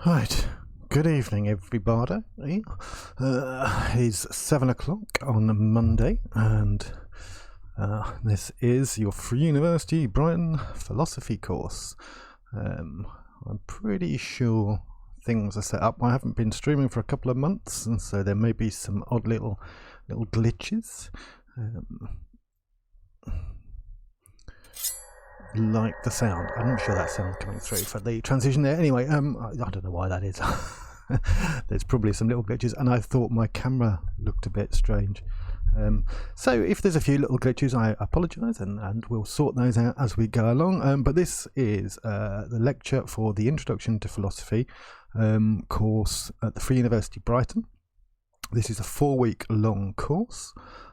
Right. Good evening, everybody. It's 7 o'clock on Monday, and this is your Free University Brighton philosophy course. I'm pretty sure things are set up. I haven't been streaming for a couple of months, and so there may be some odd little glitches. Like the sound. I'm not sure that sound's coming through for the transition there. Anyway, I don't know why that is. There's probably some little glitches, and I thought my camera looked a bit strange. So if there's a few little glitches, I apologise, and we'll sort those out as we go along. But this is the lecture for the Introduction to Philosophy course at the Free University Brighton. This is a 4-week long course.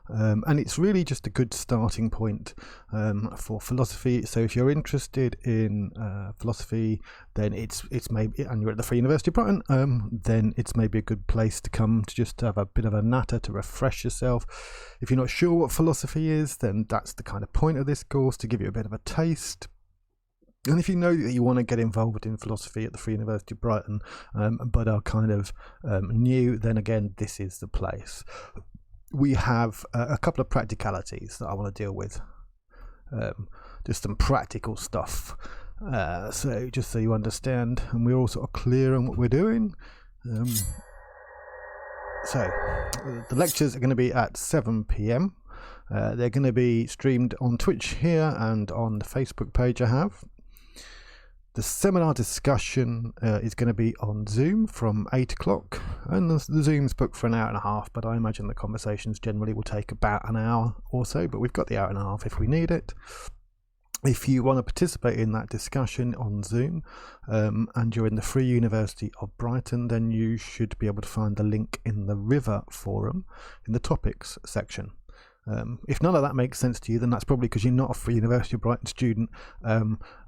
And it's really just a good starting point for philosophy. So if you're interested in philosophy, then it's maybe, and you're at the Free University of Brighton, then it's maybe a good place to come to just have a bit of a natter to refresh yourself. If you're not sure what philosophy is, then that's the kind of point of this course, to give you a bit of a taste. And if you know that you want to get involved in philosophy at the Free University of Brighton, but are kind of new, then again, this is the place. We have a couple of practicalities that I want to deal with, just some practical stuff. So just so you understand, and we're all sort of clear on what we're doing. So the lectures are going to be at 7 p.m. They're going to be streamed on Twitch here and on the Facebook page I have. The seminar discussion is going to be on Zoom from 8 o'clock, and the Zoom's booked for an hour and a half, but I imagine the conversations generally will take about an hour or so, but we've got the hour and a half if we need it. If you want to participate in that discussion on Zoom, and you're in the Free University of Brighton, then you should be able to find the link in the River forum in the topics section. If none of that makes sense to you, then that's probably because you're not a Free University of Brighton student,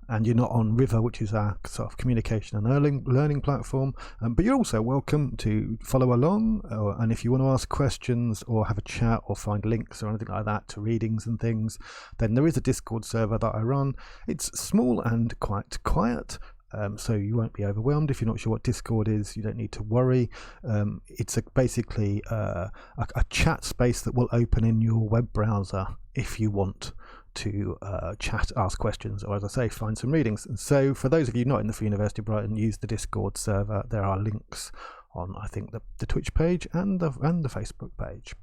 and you're not on River, which is our sort of communication and learning platform. But you're also welcome to follow along, and if you want to ask questions or have a chat or find links or anything like that to readings and things, then there is a Discord server that I run. It's small and quite quiet. So you won't be overwhelmed. If you're not sure what Discord is, you don't need to worry. It's basically a chat space that will open in your web browser if you want to chat, ask questions, or as I say, find some readings. And so for those of you not in the Free University of Brighton, use the Discord server. There are links on, I think, the Twitch page and the Facebook page.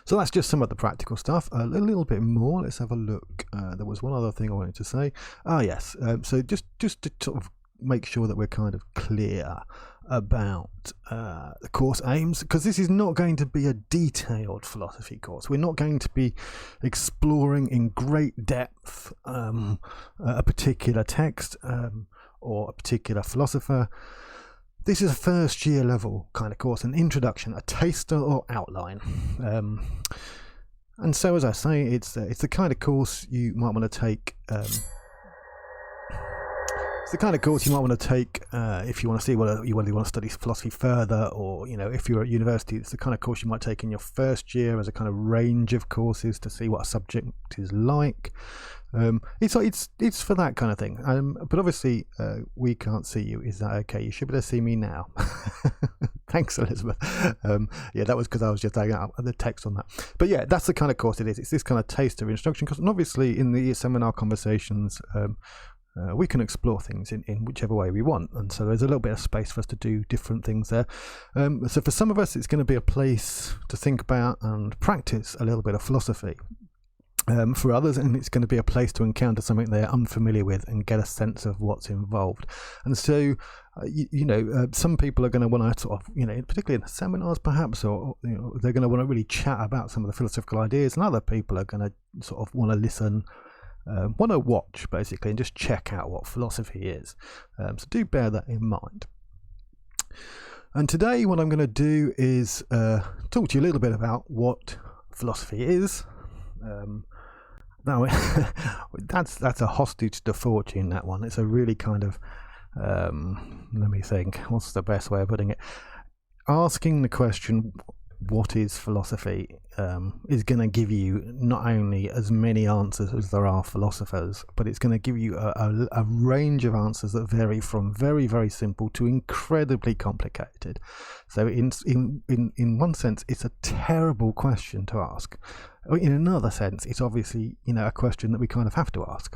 So that's just some of the practical stuff. A little bit more. Let's have a look. There was one other thing I wanted to say. Yes. So just to sort of make sure that we're kind of clear about the course aims, because this is not going to be a detailed philosophy course. We're not going to be exploring in great depth a particular text or a particular philosopher. This is a first year level kind of course, an introduction, a taster or outline. And so, as I say, it's the kind of course you might want to take. It's the kind of course you might want to take if you want to see whether you want to study philosophy further, or if you're at university, it's the kind of course you might take in your first year as a kind of range of courses to see what a subject is like. It's for that kind of thing. But obviously, we can't see you. Is that okay? You should be able to see me now. Thanks, Elizabeth. Yeah, that was because I was just taking out the text on that. But yeah, that's the kind of course it is. It's this kind of taster instruction course. And obviously, in the seminar conversations, we can explore things in whichever way we want. And so there's a little bit of space for us to do different things there. So for some of us, it's going to be a place to think about and practice a little bit of philosophy. For others, and it's going to be a place to encounter something they're unfamiliar with and get a sense of what's involved. And so, some people are going to want to sort of, particularly in the seminars perhaps, or they're going to want to really chat about some of the philosophical ideas, and other people are going to sort of want to listen, want to watch basically, and just check out what philosophy is. So do bear that in mind. And today, what I'm going to do is talk to you a little bit about what philosophy is. Now, that's a hostage to fortune, that one. It's a really kind of, let me think, what's the best way of putting it? Asking the question, what is philosophy, is going to give you not only as many answers as there are philosophers, but it's going to give you a range of answers that vary from very, very simple to incredibly complicated. So in one sense, it's a terrible question to ask. In another sense, it's obviously, a question that we kind of have to ask.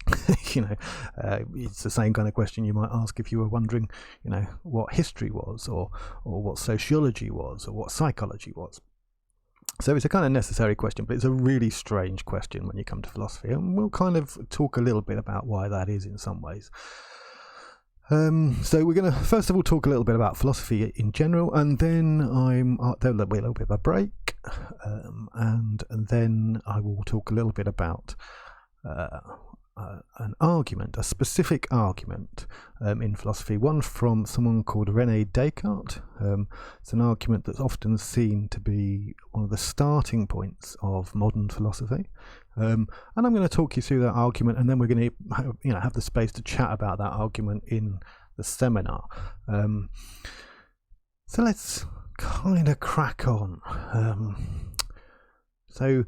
It's the same kind of question you might ask if you were wondering, what history was, or what sociology was, or what psychology was. So it's a kind of necessary question, but it's a really strange question when you come to philosophy, and we'll kind of talk a little bit about why that is in some ways. So we're going to first of all talk a little bit about philosophy in general, and then there'll be a little bit of a break, and then I will talk a little bit about an argument, a specific argument in philosophy, one from someone called René Descartes. It's an argument that's often seen to be one of the starting points of modern philosophy. And I'm going to talk you through that argument, and then we're going to have the space to chat about that argument in the seminar. So let's kind of crack on. So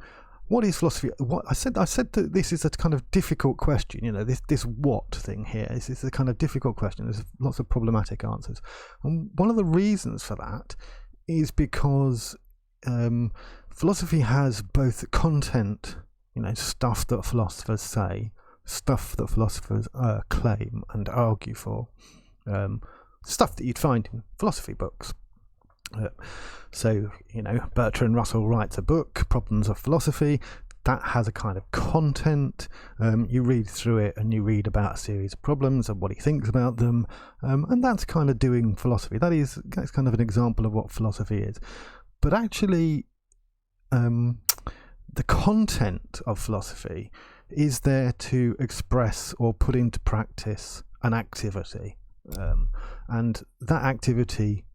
what is philosophy? I said that this is a kind of difficult question. This what thing here is a kind of difficult question. There's lots of problematic answers, and one of the reasons for that is because philosophy has both content, stuff that philosophers say, stuff that philosophers claim and argue for, stuff that you'd find in philosophy books. So, Bertrand Russell writes a book, Problems of Philosophy, that has a kind of content. You read through it and you read about a series of problems and what he thinks about them, and that's kind of doing philosophy. That's kind of an example of what philosophy is. But actually, the content of philosophy is there to express or put into practice an activity, and that activity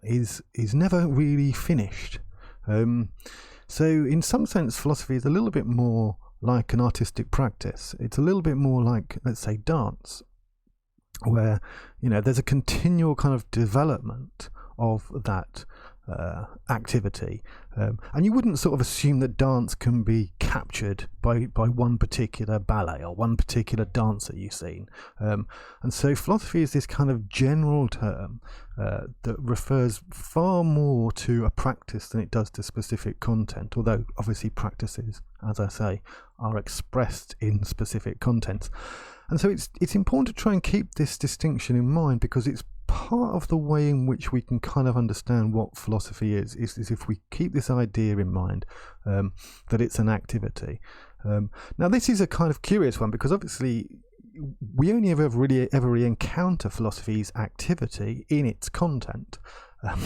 is never really finished. So in some sense, philosophy is a little bit more like an artistic practice. It's a little bit more like, let's say, dance, where there's a continual kind of development of that activity, and you wouldn't sort of assume that dance can be captured by one particular ballet or one particular dancer you've seen, and so philosophy is this kind of general term that refers far more to a practice than it does to specific content, although obviously practices, as I say, are expressed in specific contents. And so it's important to try and keep this distinction in mind, because it's part of the way in which we can kind of understand what philosophy is if we keep this idea in mind, that it's an activity. Now this is a kind of curious one, because obviously we only ever really encounter philosophy's activity in its content.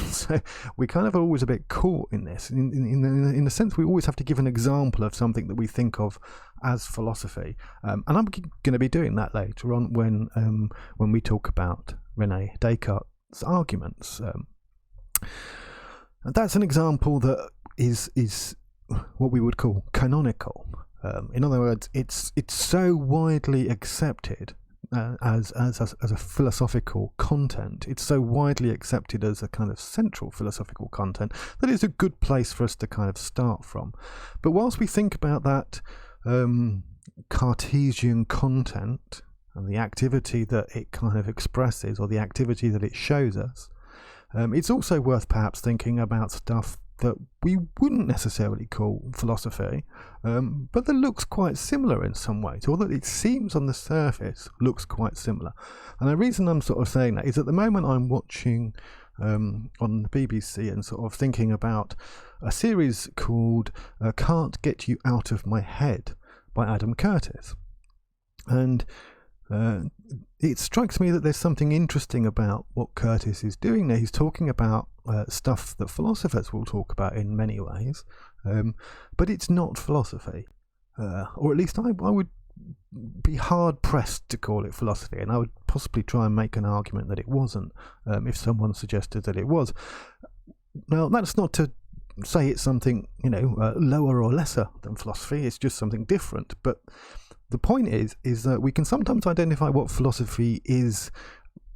So we kind of are always a bit caught in this. In the sense, we always have to give an example of something that we think of as philosophy, and I'm going to be doing that later on when we talk about René Descartes' arguments. And that's an example that is what we would call canonical. In other words, it's so widely accepted as a philosophical content. It's so widely accepted as a kind of central philosophical content that it's a good place for us to kind of start from. But whilst we think about that Cartesian content and the activity that it kind of expresses, or the activity that it shows us, it's also worth perhaps thinking about stuff that we wouldn't necessarily call philosophy, but that looks quite similar in some ways, or that it seems on the surface looks quite similar. And the reason I'm sort of saying that is at the moment I'm watching on the BBC and sort of thinking about a series called Can't Get You Out of My Head by Adam Curtis. And it strikes me that there's something interesting about what Curtis is doing there. He's talking about stuff that philosophers will talk about in many ways, but it's not philosophy, or at least I would be hard pressed to call it philosophy, and I would possibly try and make an argument that it wasn't, if someone suggested that it was. Now, that's not to say it's something lower or lesser than philosophy. It's just something different. But the point is that we can sometimes identify what philosophy is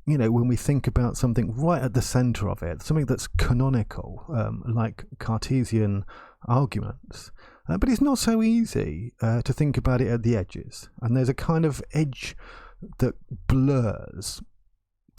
when we think about something right at the centre of it, something that's canonical, like Cartesian arguments. But it's not so easy to think about it at the edges. And there's a kind of edge that blurs.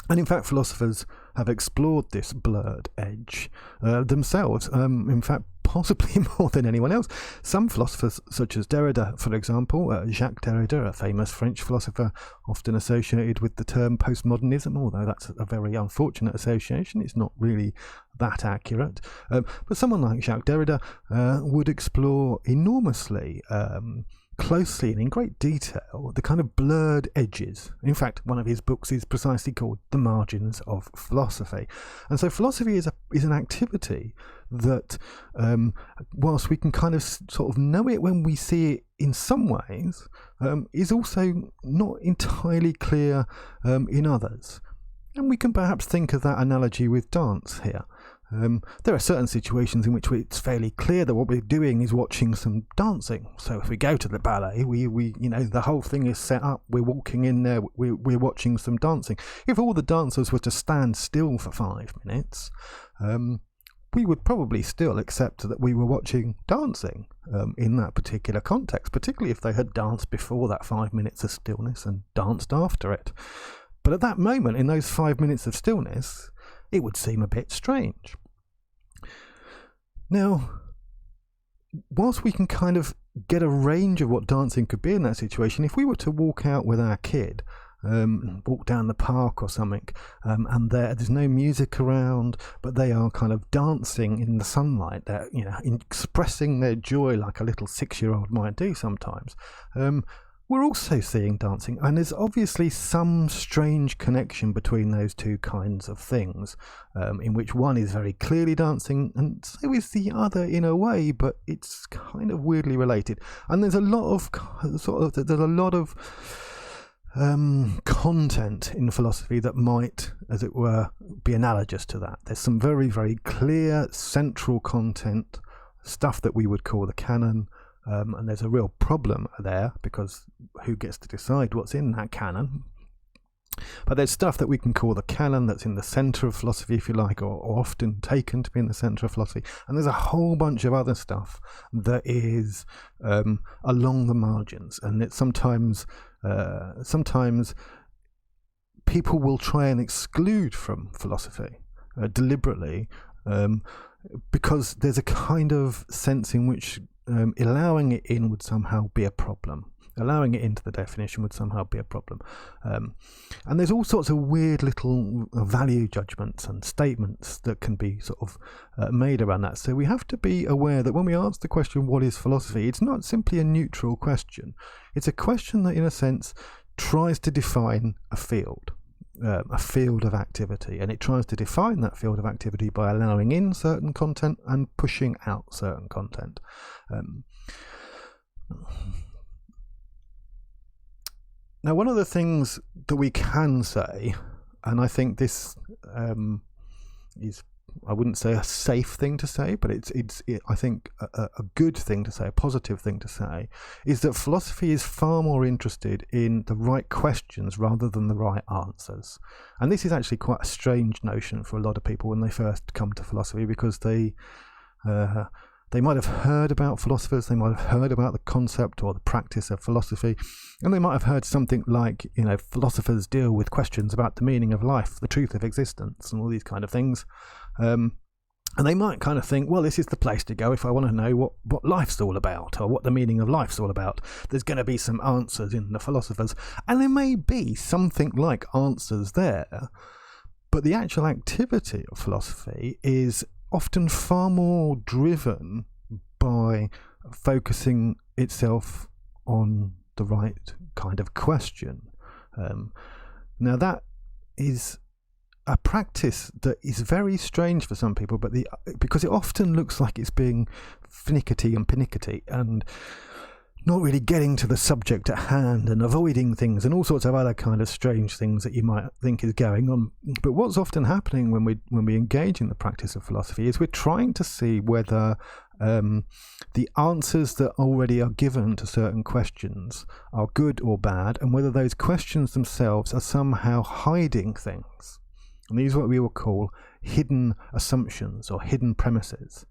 And in fact, philosophers have explored this blurred edge themselves, in fact, possibly more than anyone else. Some philosophers, such as Derrida, for example, Jacques Derrida, a famous French philosopher, often associated with the term postmodernism, although that's a very unfortunate association. It's not really that accurate. But someone like Jacques Derrida would explore enormously closely and in great detail the kind of blurred edges. In fact, one of his books is precisely called The Margins of Philosophy. And so philosophy is an activity that, whilst we can kind of sort of know it when we see it in some ways, is also not entirely clear in others. And we can perhaps think of that analogy with dance here. There are certain situations in which it's fairly clear that what we're doing is watching some dancing. So if we go to the ballet, we the whole thing is set up. We're walking in there. We're watching some dancing. If all the dancers were to stand still for 5 minutes, we would probably still accept that we were watching dancing in that particular context, particularly if they had danced before that 5 minutes of stillness and danced after it. But at that moment, in those 5 minutes of stillness, it would seem a bit strange. Now, whilst we can kind of get a range of what dancing could be in that situation, if we were to walk out with our kid, walk down the park or something, and there's no music around, but they are kind of dancing in the sunlight, they're expressing their joy like a little 6-year-old might do sometimes, we're also seeing dancing, and there's obviously some strange connection between those two kinds of things, in which one is very clearly dancing, and so is the other in a way, but it's kind of weirdly related. And there's a lot of content in philosophy that might, as it were, be analogous to that. There's some very, very clear central content, stuff that we would call the canon. And there's a real problem there, because who gets to decide what's in that canon? But there's stuff that we can call the canon that's in the centre of philosophy, if you like, or often taken to be in the centre of philosophy. And there's a whole bunch of other stuff that is along the margins. And it's sometimes people will try and exclude from philosophy deliberately, because there's a kind of sense in which allowing it in would somehow be a problem. Allowing it into the definition would somehow be a problem. And there's all sorts of weird little value judgments and statements that can be sort of made around that. So we have to be aware that when we ask the question, what is philosophy? It's not simply a neutral question. It's a question that, in a sense, tries to define a field of activity. And it tries to define that field of activity by allowing in certain content and pushing out certain content. Now, one of the things that we can say, and I think this is, I wouldn't say a safe thing to say, but it's I think a good thing to say, a positive thing to say, is that philosophy is far more interested in the right questions rather than the right answers. And this is actually quite a strange notion for a lot of people when they first come to philosophy, because they might have heard about philosophers, they might have heard about the concept or the practice of philosophy, and they might have heard something like, philosophers deal with questions about the meaning of life, the truth of existence, and all these kind of things. And they might kind of think, well, this is the place to go if I want to know what life's all about, or what the meaning of life's all about. There's going to be some answers in the philosophers, and there may be something like answers there, but the actual activity of philosophy is often far more driven by focusing itself on the right kind of question. Now, that is a practice that is very strange for some people, but because it often looks like it's being finicky and pinickety and not really getting to the subject at hand and avoiding things and all sorts of other kind of strange things that you might think is going on. But what's often happening when we engage in the practice of philosophy is we're trying to see whether the answers that already are given to certain questions are good or bad, and whether those questions themselves are somehow hiding things. And these are what we will call hidden assumptions or hidden premises.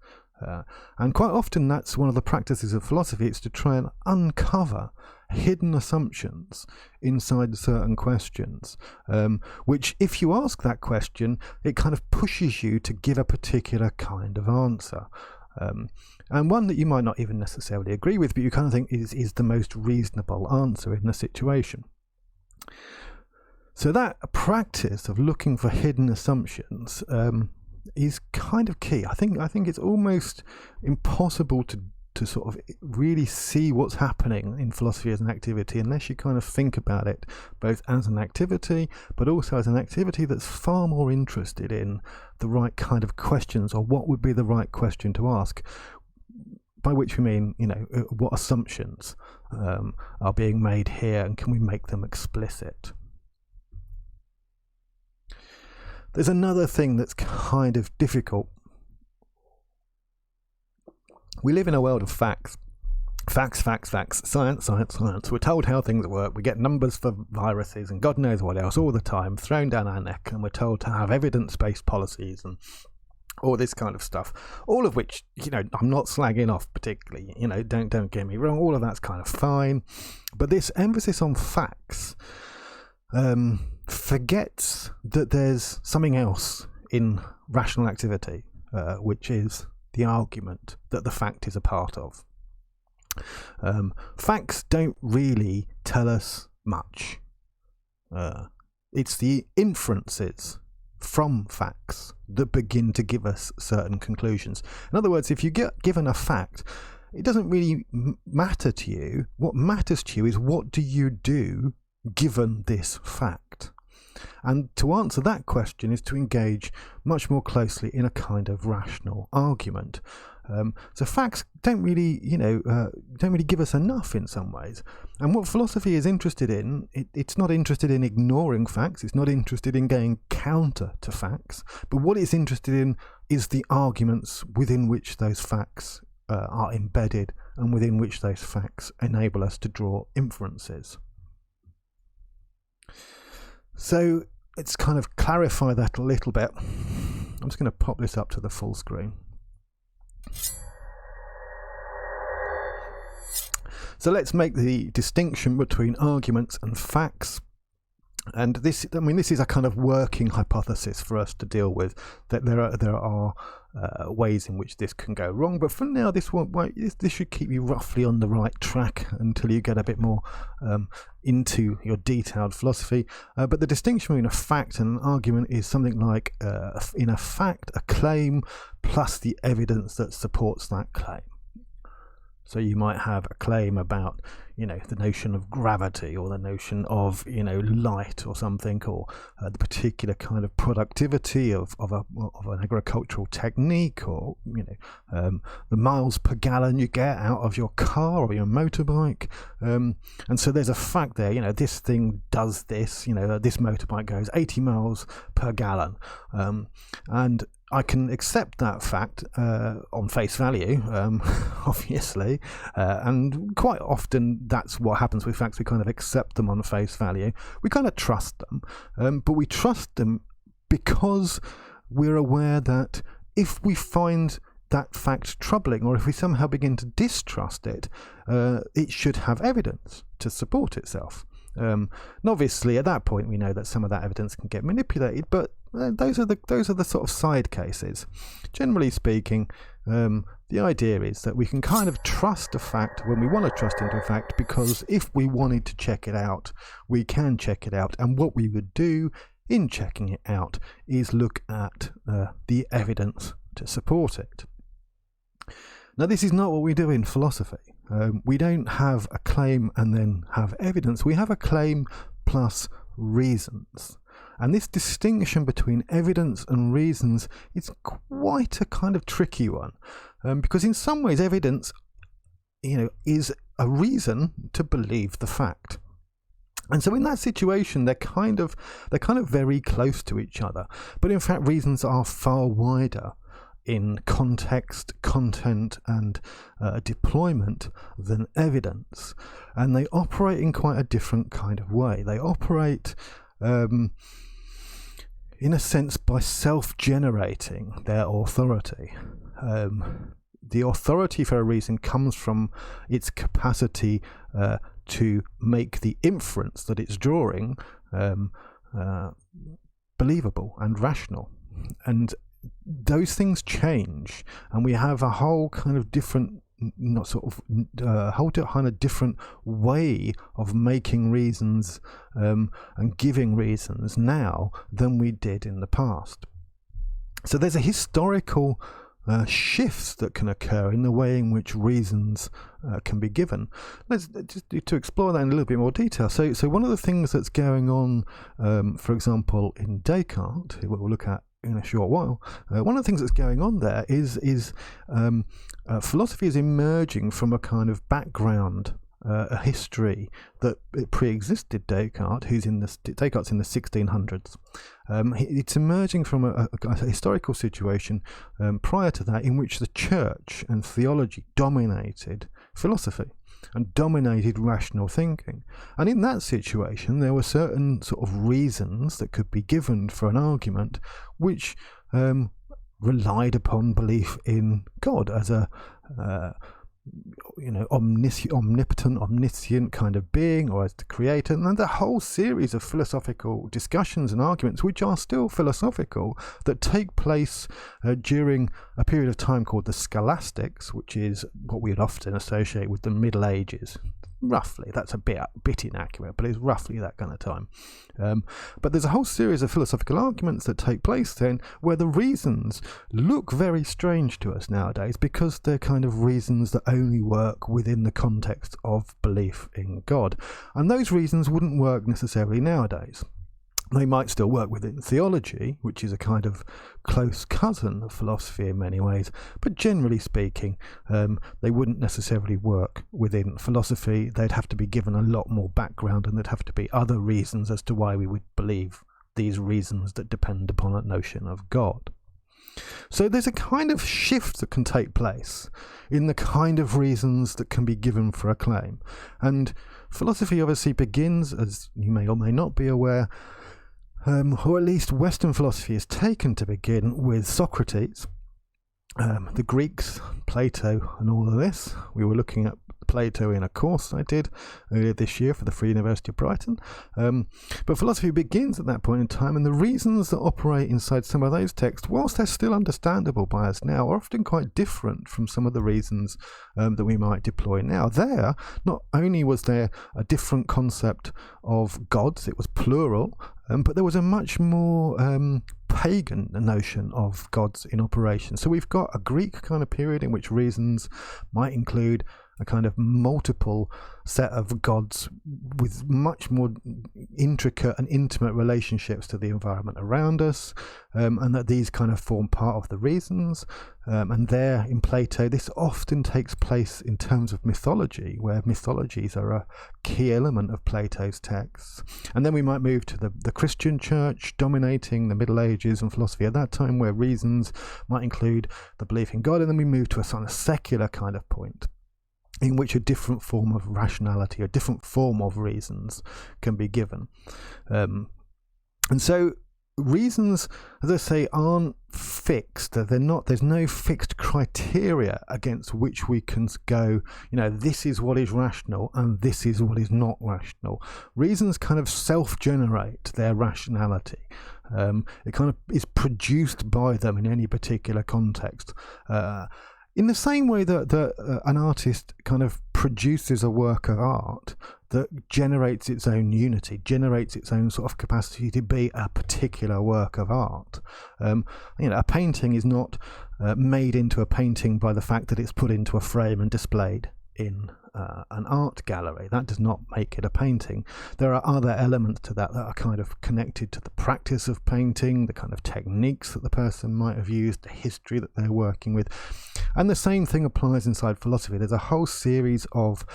And quite often that's one of the practices of philosophy. It's to try and uncover hidden assumptions inside certain questions, which, if you ask that question, it kind of pushes you to give a particular kind of answer. And one that you might not even necessarily agree with, but you kind of think is the most reasonable answer in the situation. So that practice of looking for hidden assumptions is kind of key. I think it's almost impossible to sort of really see what's happening in philosophy as an activity unless you kind of think about it both as an activity, but also as an activity that's far more interested in the right kind of questions, or what would be the right question to ask, by which we mean, what assumptions are being made here, and can we make them explicit? There's another thing that's kind of difficult. We live in a world of facts. Facts, science. We're told how things work. We get numbers for viruses and God knows what else all the time thrown down our neck, and we're told to have evidence-based policies and all this kind of stuff. All of which, I'm not slagging off particularly. Don't get me wrong. All of that's kind of fine, but this emphasis on facts forgets that there's something else in rational activity, which is the argument that the fact is a part of. Facts don't really tell us much. It's the inferences from facts that begin to give us certain conclusions. In other words, if you get given a fact, it doesn't really matter to you. What matters to you is, what do you do given this fact? And to answer that question is to engage much more closely in a kind of rational argument. So facts don't really give us enough in some ways. And what philosophy is interested in, it's not interested in ignoring facts. It's not interested in going counter to facts. But what it's interested in is the arguments within which those facts are embedded, and within which those facts enable us to draw inferences. So let's kind of clarify that a little bit. I'm just going to pop this up to the full screen. So let's make the distinction between arguments and facts. And this is a kind of working hypothesis for us to deal with, that there are ways in which this can go wrong. But for now, this should keep you roughly on the right track until you get a bit more into your detailed philosophy. But the distinction between a fact and an argument is something like, in a fact, a claim plus the evidence that supports that claim. So you might have a claim about, the notion of gravity, or the notion of, light or something, or the particular kind of productivity of an agricultural technique, or, the miles per gallon you get out of your car or your motorbike. And so there's a fact there, this thing does this, this motorbike goes 80 miles per gallon. And I can accept that fact on face value, obviously, and quite often that's what happens with facts. We kind of accept them on face value. We kind of trust them, but we trust them because we're aware that if we find that fact troubling, or if we somehow begin to distrust it, it should have evidence to support itself. And obviously, at that point, we know that some of that evidence can get manipulated, but those are the sort of side cases. Generally speaking, the idea is that we can kind of trust a fact when we want to trust into a fact, because if we wanted to check it out, we can check it out. And what we would do in checking it out is look at the evidence to support it. Now, this is not what we do in philosophy. We don't have a claim and then have evidence. We have a claim plus reasons. And this distinction between evidence and reasons is quite a kind of tricky one, because in some ways evidence, is a reason to believe the fact. And so in that situation, they're kind of very close to each other. But in fact, reasons are far wider in context, content, and deployment than evidence. And they operate in quite a different kind of way. They operate, in a sense, by self-generating their authority. The authority for a reason comes from its capacity to make the inference that it's drawing believable and rational. And those things change, and we have a whole kind of different, whole kind of different way of making reasons and giving reasons now than we did in the past. So there's a historical shifts that can occur in the way in which reasons can be given. Let's just to explore that in a little bit more detail. So one of the things that's going on, for example, in Descartes, what we'll look at in a short while, one of the things that's going on there is philosophy is emerging from a kind of background, a history that pre-existed Descartes, Descartes in the 1600s. It's emerging from a historical situation prior to that in which the church and theology dominated philosophy and dominated rational thinking. And in that situation, there were certain sort of reasons that could be given for an argument which relied upon belief in God as a omnipotent, omniscient kind of being, or as the creator. And then the whole series of philosophical discussions and arguments, which are still philosophical, that take place during a period of time called the Scholastics, which is what we would often associate with the Middle Ages. Roughly, that's a bit inaccurate, but it's roughly that kind of time. But there's a whole series of philosophical arguments that take place then, where the reasons look very strange to us nowadays, because they're kind of reasons that only work within the context of belief in God. And those reasons wouldn't work necessarily nowadays. They might still work within theology, which is a kind of close cousin of philosophy in many ways, but generally speaking, they wouldn't necessarily work within philosophy. They'd have to be given a lot more background, and there'd have to be other reasons as to why we would believe these reasons that depend upon a notion of God. So there's a kind of shift that can take place in the kind of reasons that can be given for a claim. And philosophy obviously begins, as you may or may not be aware, or at least Western philosophy is taken to begin with Socrates, the Greeks, Plato, and all of this. We were looking at Plato in a course I did earlier this year for the Free University of Brighton. But philosophy begins at that point in time, and the reasons that operate inside some of those texts, whilst they're still understandable by us now, are often quite different from some of the reasons that we might deploy now. There, not only was there a different concept of gods, it was plural, but there was a much more pagan notion of gods in operation. So we've got a Greek kind of period in which reasons might include a kind of multiple set of gods with much more intricate and intimate relationships to the environment around us, and that these kind of form part of the reasons. And there in Plato, this often takes place in terms of mythology, where mythologies are a key element of Plato's texts. And then we might move to the Christian church dominating the Middle Ages and philosophy at that time, where reasons might include the belief in God. And then we move to a sort of secular kind of point, in which a different form of rationality, a different form of reasons can be given. And so reasons, as I say, aren't fixed. They're not. There's no fixed criteria against which we can go, this is what is rational and this is what is not rational. Reasons kind of self-generate their rationality. It kind of is produced by them in any particular context. In the same way that an artist kind of produces a work of art that generates its own unity, generates its own sort of capacity to be a particular work of art. A painting is not made into a painting by the fact that it's put into a frame and displayed in an art gallery. That does not make it a painting. There are other elements to that are kind of connected to the practice of painting, the kind of techniques that the person might have used, the history that they're working with. And the same thing applies inside philosophy. There's a whole series of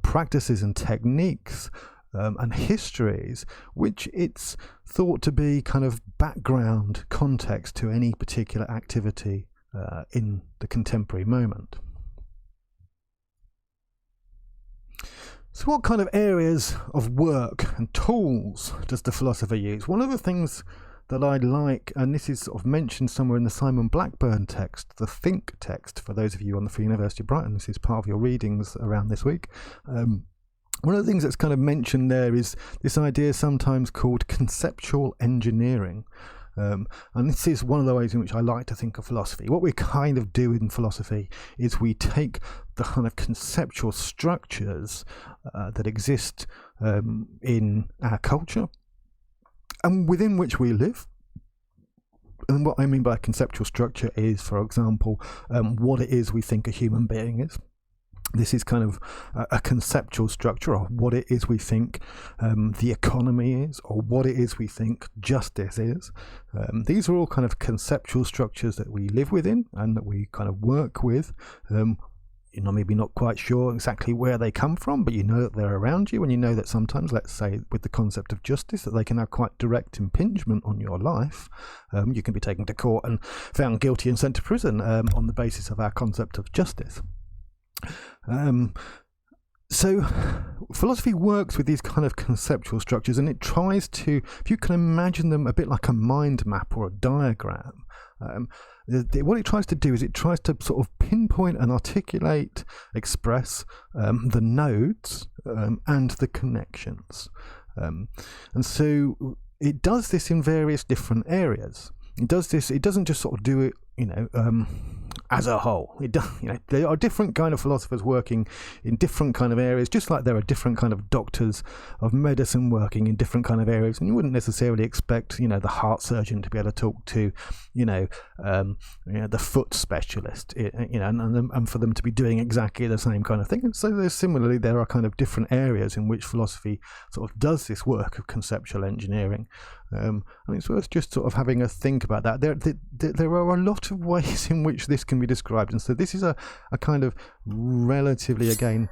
practices and techniques and histories which it's thought to be kind of background context to any particular activity in the contemporary moment. So what kind of areas of work and tools does the philosopher use? One of the things that I like, and this is sort of mentioned somewhere in the Simon Blackburn text, the Think text, for those of you on the Free University of Brighton, this is part of your readings around this week. One of the things that's kind of mentioned there is this idea sometimes called conceptual engineering. And this is one of the ways in which I like to think of philosophy. What we kind of do in philosophy is we take the kind of conceptual structures that exist in our culture and within which we live. And what I mean by conceptual structure is, for example, what it is we think a human being is. This is kind of a conceptual structure of what it is we think the economy is, or what it is we think justice is. These are all kind of conceptual structures that we live within and that we kind of work with. Maybe not quite sure exactly where they come from, but you know that they're around you, and you know that sometimes, let's say with the concept of justice, that they can have quite direct impingement on your life. You can be taken to court and found guilty and sent to prison on the basis of our concept of justice. So philosophy works with these kind of conceptual structures, and it tries to, if you can imagine them a bit like a mind map or a diagram, what it tries to do is it tries to sort of pinpoint and articulate, express the nodes and the connections. And so it does this in various different areas. It doesn't just sort of do it, as a whole. There are different kind of philosophers working in different kind of areas, just like there are different kind of doctors of medicine working in different kind of areas, and you wouldn't necessarily expect, the heart surgeon to be able to talk to, the foot specialist, and for them to be doing exactly the same kind of thing. And so similarly, there are kind of different areas in which philosophy sort of does this work of conceptual engineering. And it's worth just sort of having a think about that. There are a lot of ways in which this can be described, and so this is a kind of relatively, again,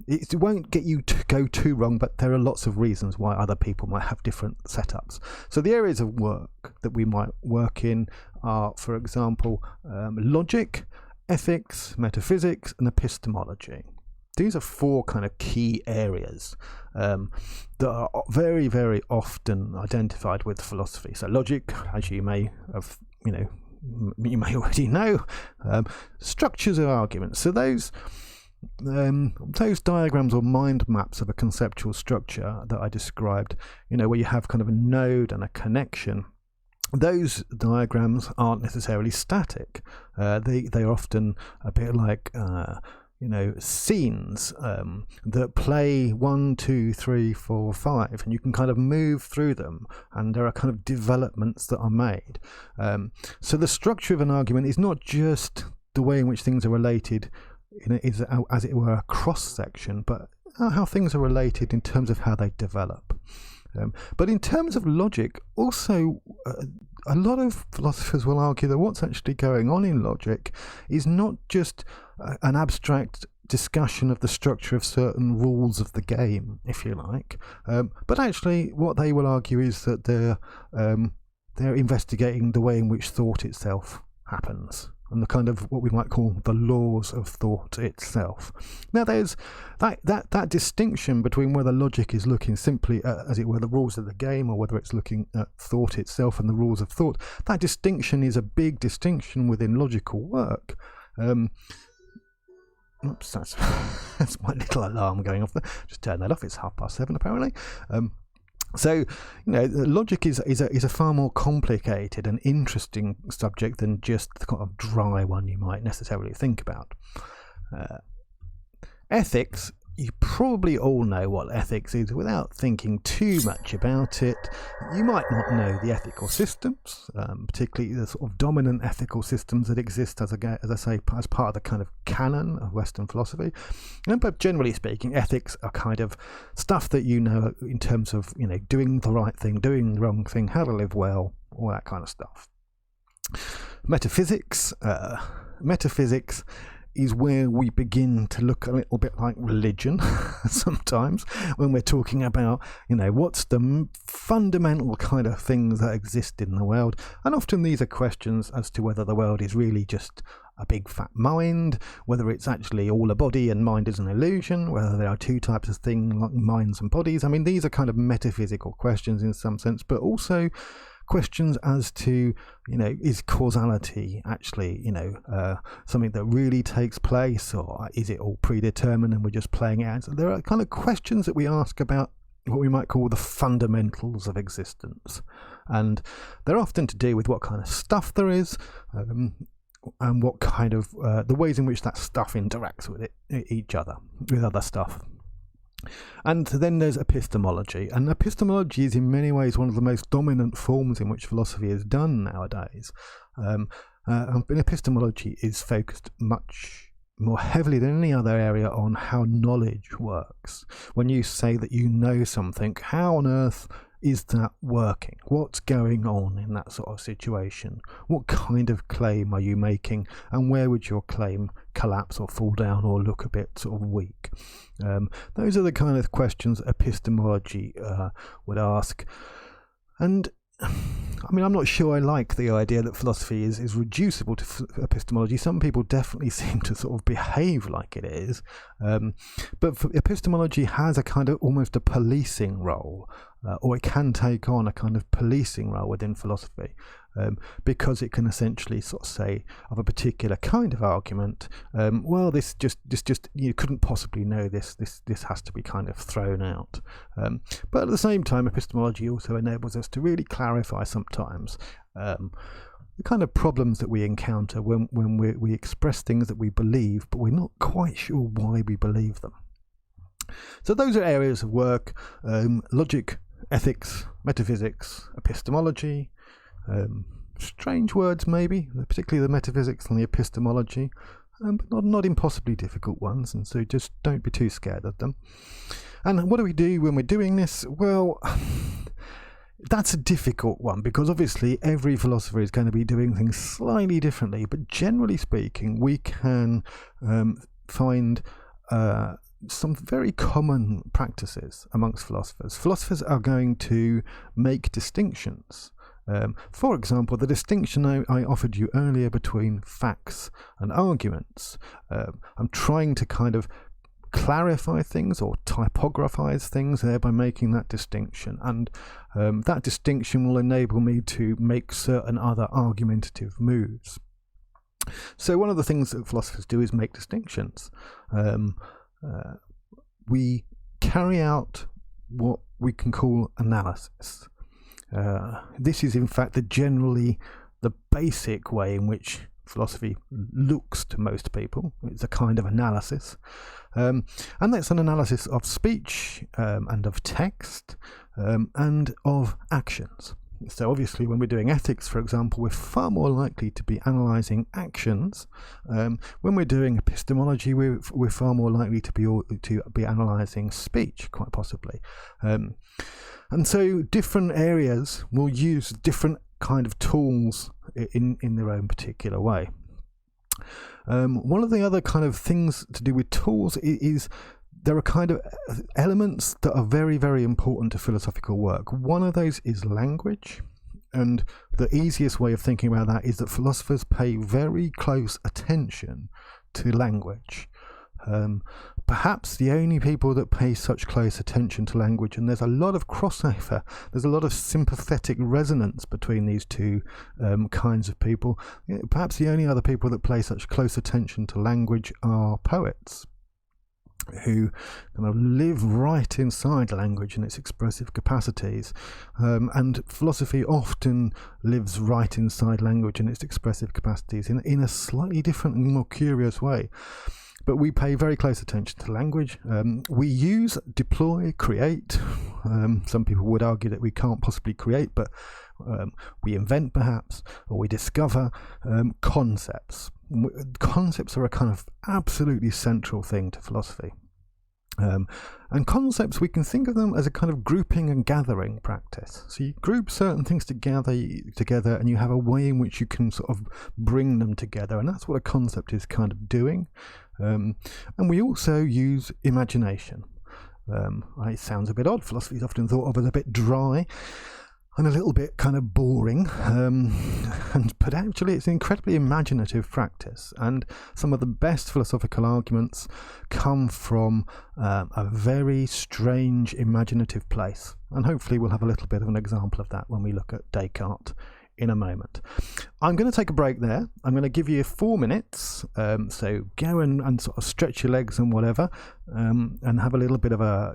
it won't get you to go too wrong, but there are lots of reasons why other people might have different setups. So the areas of work that we might work in are, for example, logic, ethics, metaphysics, and epistemology. These are four kind of key areas that are very, very often identified with philosophy. So logic, as you may have, you may already know, structures of arguments. So those diagrams or mind maps of a conceptual structure that I described, where you have kind of a node and a connection, those diagrams aren't necessarily static. They're often a bit like scenes that play 1, 2, 3, 4, 5, and you can kind of move through them, and there are kind of developments that are made. So the structure of an argument is not just the way in which things are related, is as it were a cross section, but how things are related in terms of how they develop. But in terms of logic, also a lot of philosophers will argue that what's actually going on in logic is not just an abstract discussion of the structure of certain rules of the game, if you like, but actually what they will argue is that they're investigating the way in which thought itself happens, and the kind of what we might call the laws of thought itself. Now there's that distinction between whether logic is looking simply at, as it were, the rules of the game, or whether it's looking at thought itself and the rules of thought. That distinction is a big distinction within logical work. Oops, that's my little alarm going off there. Just turn that off. It's 7:30 apparently. So, logic is a far more complicated and interesting subject than just the kind of dry one you might necessarily think about. Ethics, you probably all know what ethics is without thinking too much about it. You might not know the ethical systems, particularly the sort of dominant ethical systems that exist, as I say, as part of the kind of canon of Western philosophy. But generally speaking, ethics are kind of stuff that you know in terms of, doing the right thing, doing the wrong thing, how to live well, all that kind of stuff. Metaphysics is where we begin to look a little bit like religion sometimes, when we're talking about, what's the fundamental kind of things that exist in the world. And often these are questions as to whether the world is really just a big fat mind, whether it's actually all a body and mind is an illusion, whether there are two types of things like minds and bodies. I mean, these are kind of metaphysical questions in some sense, but also questions as to, is causality actually, something that really takes place, or is it all predetermined and we're just playing it out? So there are kind of questions that we ask about what we might call the fundamentals of existence. And they're often to do with what kind of stuff there is, and what kind of the ways in which that stuff interacts with each other, with other stuff. And then there's epistemology, and epistemology is in many ways one of the most dominant forms in which philosophy is done nowadays. And epistemology is focused much more heavily than any other area on how knowledge works. When you say that you know something, how on earth is that working? What's going on in that sort of situation? What kind of claim are you making, and where would your claim collapse or fall down or look a bit sort of weak? Those are the kind of questions epistemology would ask. And I mean, I'm not sure I like the idea that philosophy is reducible to epistemology. Some people definitely seem to sort of behave like it is. But epistemology has a kind of almost a policing role, or it can take on a kind of policing role within philosophy, because it can essentially sort of say of a particular kind of argument, well, this just you couldn't possibly know this has to be kind of thrown out. But at the same time, epistemology also enables us to really clarify sometimes the kind of problems that we encounter when we express things that we believe, but we're not quite sure why we believe them. So those are areas of work: logic, ethics, metaphysics, epistemology. Strange words maybe, particularly the metaphysics and the epistemology, but not impossibly difficult ones, and so just don't be too scared of them. And what do we do when we're doing this? Well, that's a difficult one, because obviously every philosopher is going to be doing things slightly differently, but generally speaking, we can find some very common practices amongst philosophers. Philosophers are going to make distinctions. For example, the distinction I offered you earlier between facts and arguments. I'm trying to kind of clarify things or typographize things there by making that distinction, and that distinction will enable me to make certain other argumentative moves. So one of the things that philosophers do is make distinctions. We carry out what we can call analysis. This is in fact generally the basic way in which philosophy looks to most people. It's a kind of analysis, and that's an analysis of speech and of text and of actions. So obviously when we're doing ethics, for example, we're far more likely to be analysing actions. When we're doing epistemology, we're far more likely to be analysing speech, quite possibly. And so different areas will use different kind of tools in their own particular way. One of the other kind of things to do with tools is there are kind of elements that are very, very important to philosophical work. One of those is language. And the easiest way of thinking about that is that philosophers pay very close attention to language. Perhaps the only people that pay such close attention to language, and there's a lot of crossover, there's a lot of sympathetic resonance between these two kinds of people. Perhaps the only other people that pay such close attention to language are poets, who kind of live right inside language and its expressive capacities. And philosophy often lives right inside language and its expressive capacities in a slightly different and more curious way. But we pay very close attention to language. We use, deploy, create. Some people would argue that we can't possibly create, but we invent perhaps, or we discover concepts. Concepts are a kind of absolutely central thing to philosophy. And concepts, we can think of them as a kind of grouping and gathering practice. So you group certain things together, and you have a way in which you can sort of bring them together, and that's what a concept is kind of doing. And we also use imagination. It sounds a bit odd. Philosophy is often thought of as a bit dry and a little bit kind of boring, but actually it's an incredibly imaginative practice, and some of the best philosophical arguments come from a very strange imaginative place, and hopefully we'll have a little bit of an example of that when we look at Descartes in a moment. I'm going to take a break there. I'm going to give you 4 minutes, so go and sort of stretch your legs and whatever, and have a little bit of a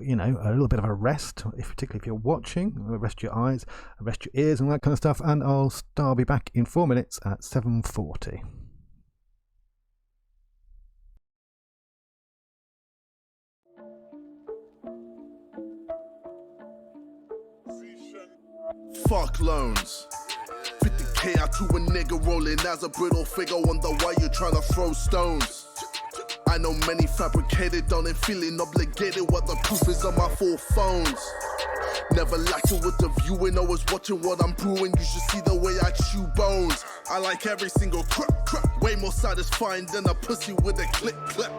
rest, particularly if you're watching. Rest your eyes, rest your ears, and that kind of stuff. And I'll be back in 4 minutes at 7:40. Fuck loans. 50k out to a nigga rolling as a brittle figure. Wonder why you're trying to throw stones. I know many fabricated, don't ain't feeling obligated. What the proof is on my 4 phones. Never lacking with the viewing, always watching what I'm brewing. You should see the way I chew bones. I like every single crack, way more satisfying than a pussy with a click.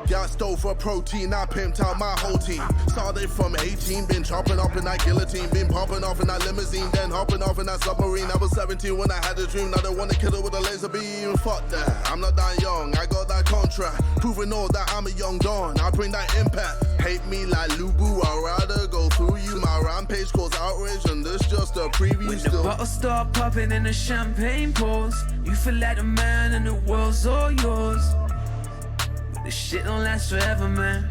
Gassed over protein, I pimped out my whole team. Started from 18, been chopping up in that guillotine, been popping off in that limousine, then hopping off in that submarine. I was 17 when I had a dream, now they wanna kill it with a laser beam. Fuck that, I'm not that young, I got that contract, proving all that I'm a young Don. I bring that impact. Hate me like Lubu, I'd rather go through you. My rampage cause outrage, and this just a preview. When the bottles start popping and the champagne pours, you feel like a man and the world's all yours. But the shit don't last forever, man.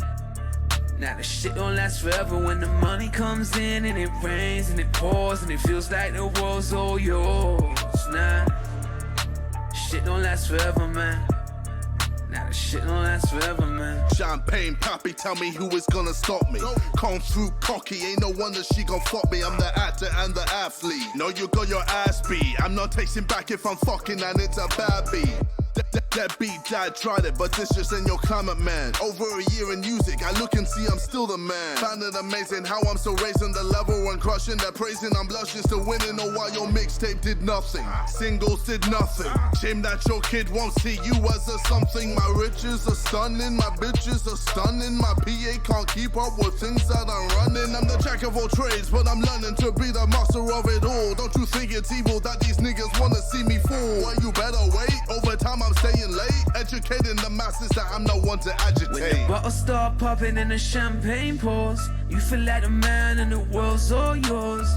Now the shit don't last forever. When the money comes in and it rains and it pours and it feels like the world's all yours. Nah, shit don't last forever, man. Now the shit don't last forever, man. Champagne Pappy, tell me who is gonna stop me. Come through cocky, ain't no wonder she gon' fuck me. I'm the actor and the athlete. No, you got your ass beat. I'm not tasting back if I'm fucking and it's a bad beat. That beat, dad tried it, but this just ain't your climate, man. Over a year in music, I look and see I'm still the man. Found it amazing how I'm still raising the level and crushing. They're praising, I'm blushing, still winning. Oh, while your mixtape did nothing, singles did nothing. Shame that your kid won't see you as a something. My riches are stunning, my bitches are stunning. My PA can't keep up with things that I'm running. I'm the jack of all trades, but I'm learning to be the master of it all. Don't you think it's evil that these niggas wanna see me fall? Well, you better wait. Over time I'm staying late, educating the masses that I'm no one to agitate. When the bottles start popping and the champagne pours, you feel like a man and the world's all yours.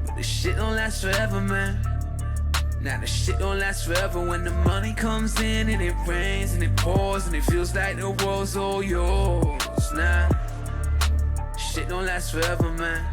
But the shit don't last forever, man. Now the shit don't last forever. When the money comes in and it rains and it pours and it feels like the world's all yours. Nah, shit don't last forever, man.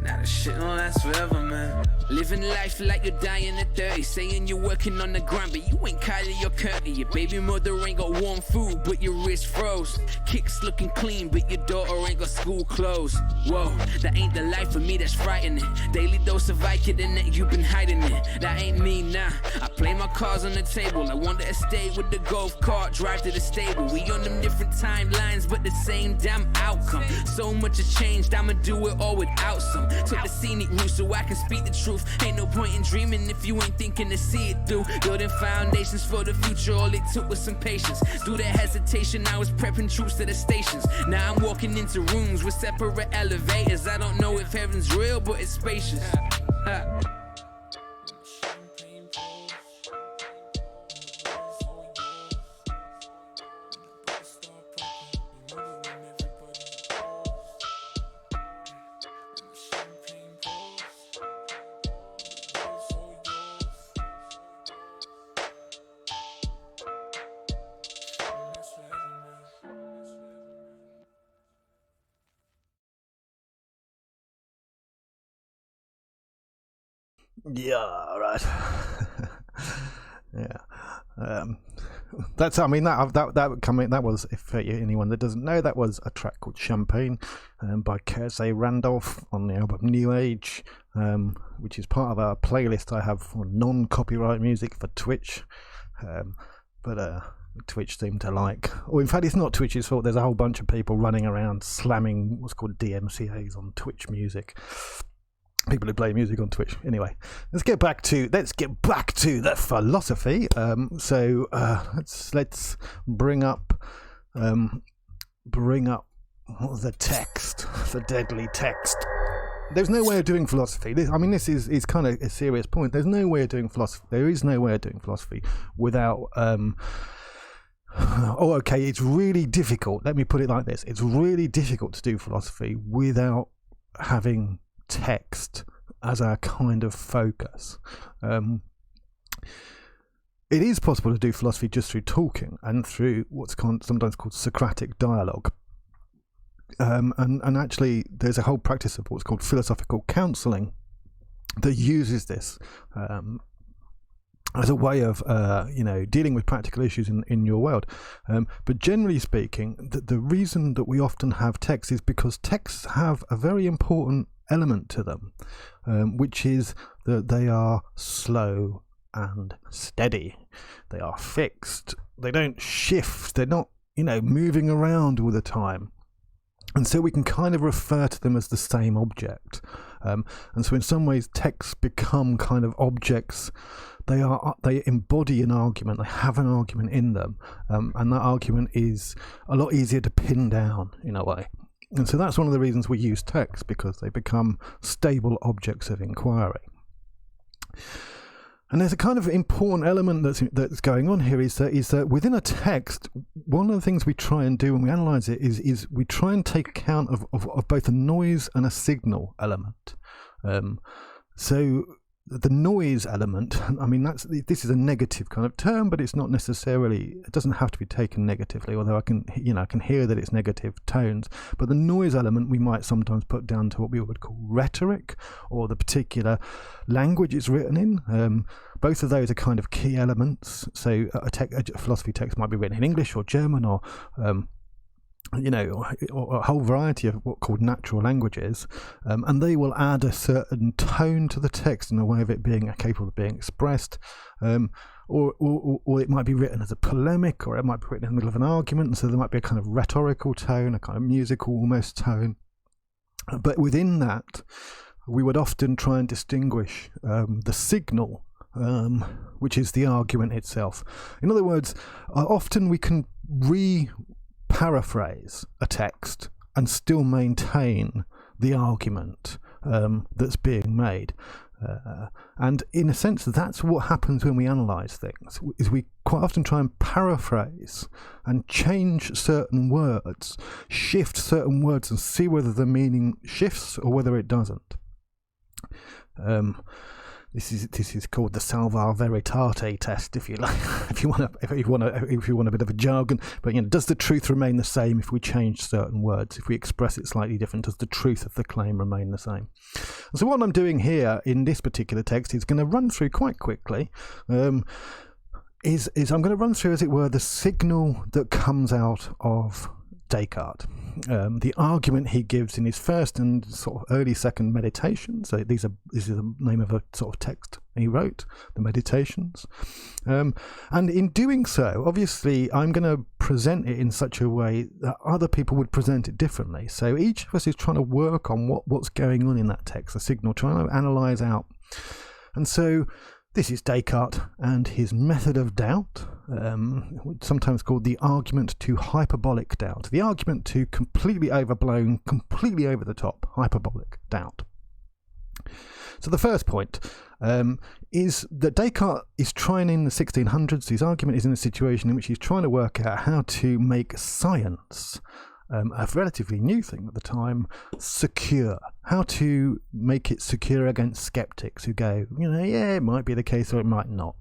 Now the shit don't last forever, man. Living life like you're dying at 30, saying you're working on the grind, but you ain't Kylie or Curly. Your baby mother ain't got warm food, but your wrist froze. Kicks looking clean, but your daughter ain't got school clothes. Whoa, that ain't the life for me, that's frightening. Daily dose of Vicodin that you've been hiding it. That ain't me, nah. I play my cards on the table. I want the estate with the golf cart, drive to the stable. We on them different timelines, but the same damn outcome. So much has changed, I'ma do it all without some. Took the scenic route so I can speak the truth. Ain't no point in dreaming if you ain't thinking to see it through. Building foundations for the future, all it took was some patience. Through the hesitation, I was prepping troops to the stations. Now I'm walking into rooms with separate elevators. I don't know if heaven's real, but it's spacious. Ha. Yeah, right. Yeah. That's. I mean, that was, if anyone that doesn't know, that was a track called Champagne by Kersey Randolph on the album New Age, which is part of a playlist I have for non-copyright music for Twitch. But Twitch seem to like. Or in fact, it's not Twitch's fault. There's a whole bunch of people running around slamming what's called DMCAs on Twitch music. People who play music on Twitch. Anyway, let's get back to the philosophy. Let's bring up the text, the deadly text. There's no way of doing philosophy. This is kind of a serious point. There's no way of doing philosophy. There is no way of doing philosophy without. It's really difficult. Let me put it like this: it's really difficult to do philosophy without having text as our kind of focus. It is possible to do philosophy just through talking and through what's sometimes called Socratic dialogue. And actually, there's a whole practice of what's called philosophical counselling that uses this as a way of dealing with practical issues in your world. But generally speaking, the reason that we often have texts is because texts have a very important element to them, which is that they are slow and steady. They are fixed. They don't shift. They're not, moving around all the time. And so we can kind of refer to them as the same object. And so in some ways, texts become kind of objects. They embody an argument. They have an argument in them. And that argument is a lot easier to pin down in a way. And so that's one of the reasons we use text, because they become stable objects of inquiry. And there's a kind of important element that's going on here is that within a text, one of the things we try and do when we analyse it is we try and take account of both a noise and a signal element. So the noise element, this is a negative kind of term, but it's not necessarily, it doesn't have to be taken negatively, although I can hear that it's negative tones. But the noise element we might sometimes put down to what we would call rhetoric, or the particular language it's written in. Both of those are kind of key elements. So a philosophy text might be written in English or German or a whole variety of what are called natural languages, and they will add a certain tone to the text in a way of it being capable of being expressed, or it might be written as a polemic, or it might be written in the middle of an argument, and so there might be a kind of rhetorical tone, a kind of musical almost tone. But within that, we would often try and distinguish the signal, which is the argument itself. In other words, often we can paraphrase a text and still maintain the argument that's being made. And in a sense, that's what happens when we analyse things, is we quite often try and paraphrase and change certain words, shift certain words and see whether the meaning shifts or whether it doesn't. This is called the salvar veritate test, if you like, if you want a bit of a jargon. But does the truth remain the same if we change certain words? If we express it slightly different, does the truth of the claim remain the same? And so what I'm doing here in this particular text is going to run through quite quickly. Is I'm going to run through, as it were, the signal that comes out of Descartes. The argument he gives in his first and sort of early second meditations. So this is the name of a sort of text he wrote, the Meditations. And in doing so, obviously, I'm going to present it in such a way that other people would present it differently. So each of us is trying to work on what's going on in that text, the signal, trying to analyse out. And so this is Descartes and his method of doubt, sometimes called the argument to hyperbolic doubt, the argument to completely overblown, completely over the top, hyperbolic doubt. So the first point is that Descartes is trying in the 1600s, his argument is in a situation in which he's trying to work out how to make science, a relatively new thing at the time, secure. How to make it secure against skeptics who go, yeah, it might be the case or it might not.